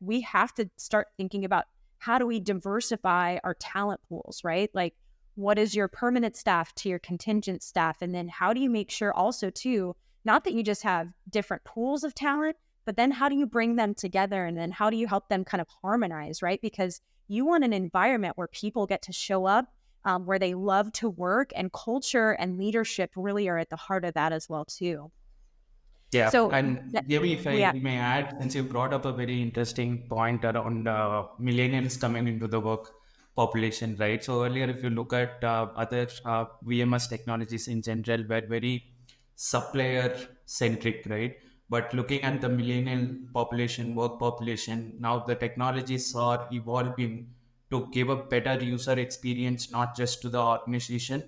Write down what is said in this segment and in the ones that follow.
we have to start thinking about how do we diversify our talent pools, right? Like, what is your permanent staff to your contingent staff? And then how do you make sure also too, not that you just have different pools of talent, but then how do you bring them together? And then how do you help them kind of harmonize, right? Because you want an environment where people get to show up, where they love to work, and culture and leadership really are at the heart of that as well too. Yeah, So and Devi, if I yeah, may add, since you brought up a very interesting point around millennials coming into the work population, right? So earlier, if you look at other VMS technologies in general, were very supplier centric, right? But looking at the millennial population, work population, now the technologies are evolving to give a better user experience, not just to the organization,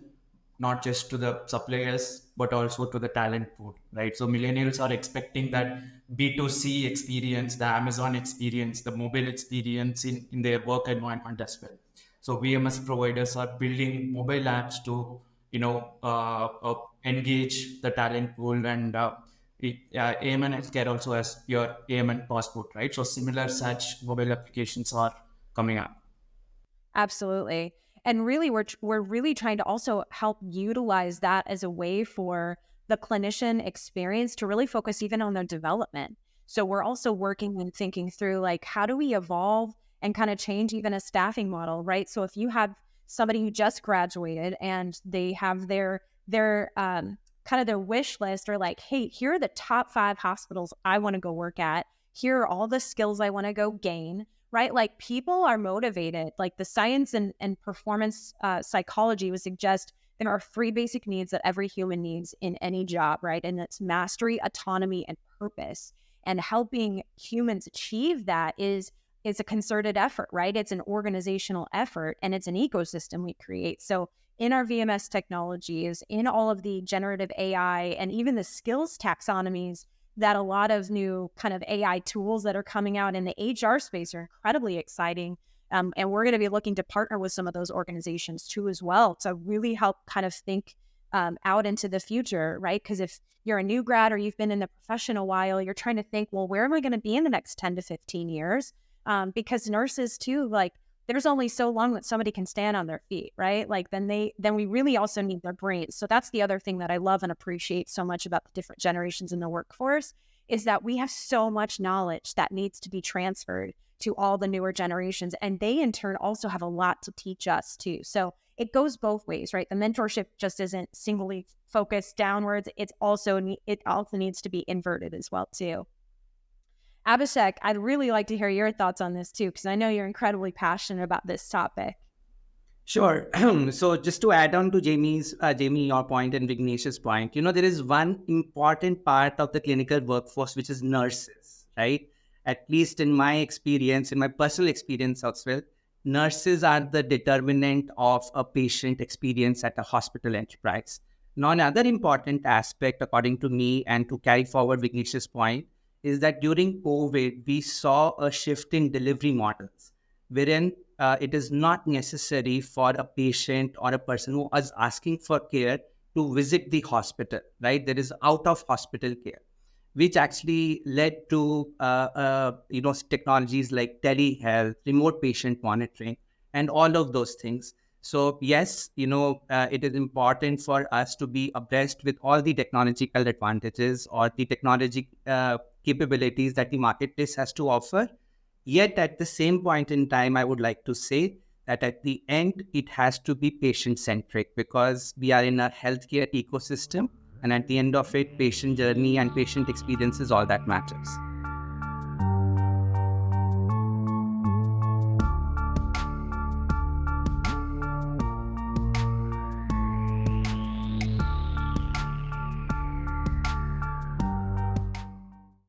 not just to the suppliers, but also to the talent pool, right? So millennials are expecting that B2C experience, the Amazon experience, the mobile experience in their work environment as well. So VMS providers are building mobile apps to, engage the talent pool, and AMN Healthcare also has your AMN passport, right? So similar such mobile applications are coming up. absolutely. And really, we're really trying to also help utilize that as a way for the clinician experience to really focus even on their development. So we're also working and thinking through, like, how do we evolve and kind of change even a staffing model, right? So if you have somebody who just graduated and they have their kind of their wish list, or like, hey, here are the top 5 hospitals I want to go work at. Here are all the skills I want to go gain, right? Like, people are motivated. Like, the science and performance psychology would suggest there are 3 basic needs that every human needs in any job, right? And it's mastery, autonomy, and purpose. And helping humans achieve that is a concerted effort, right? It's an organizational effort, and it's an ecosystem we create. So in our VMS technologies, in all of the generative AI, and even the skills taxonomies, that a lot of new kind of AI tools that are coming out in the HR space are incredibly exciting. And we're going to be looking to partner with some of those organizations too as well to really help kind of think out into the future, right? Because if you're a new grad or you've been in the profession a while, you're trying to think, well, where am I going to be in the next 10 to 15 years? Because nurses too, like, there's only so long that somebody can stand on their feet, right? Like, then we really also need their brains. So that's the other thing that I love and appreciate so much about the different generations in the workforce, is that we have so much knowledge that needs to be transferred to all the newer generations. And they in turn also have a lot to teach us too. So it goes both ways, right? The mentorship just isn't singly focused downwards. It also needs to be inverted as well too. Abhishek, I'd really like to hear your thoughts on this too, because I know you're incredibly passionate about this topic. Sure. So just to add on to Jamie, your point and Vignesh's point, there is one important part of the clinical workforce, which is nurses, right? At least in my experience, in my personal experience as well, nurses are the determinant of a patient experience at a hospital enterprise. Now, another important aspect, according to me, and to carry forward Vignesh's point, is that during COVID, we saw a shift in delivery models, wherein it is not necessary for a patient or a person who is asking for care to visit the hospital, right? There is out of hospital care, which actually led to technologies like telehealth, remote patient monitoring, and all of those things. So yes, it is important for us to be abreast with all the technological advantages or the technology capabilities that the marketplace has to offer. Yet at the same point in time, I would like to say that at the end, it has to be patient-centric, because we are in a healthcare ecosystem. And at the end of it, patient journey and patient experience is all that matters.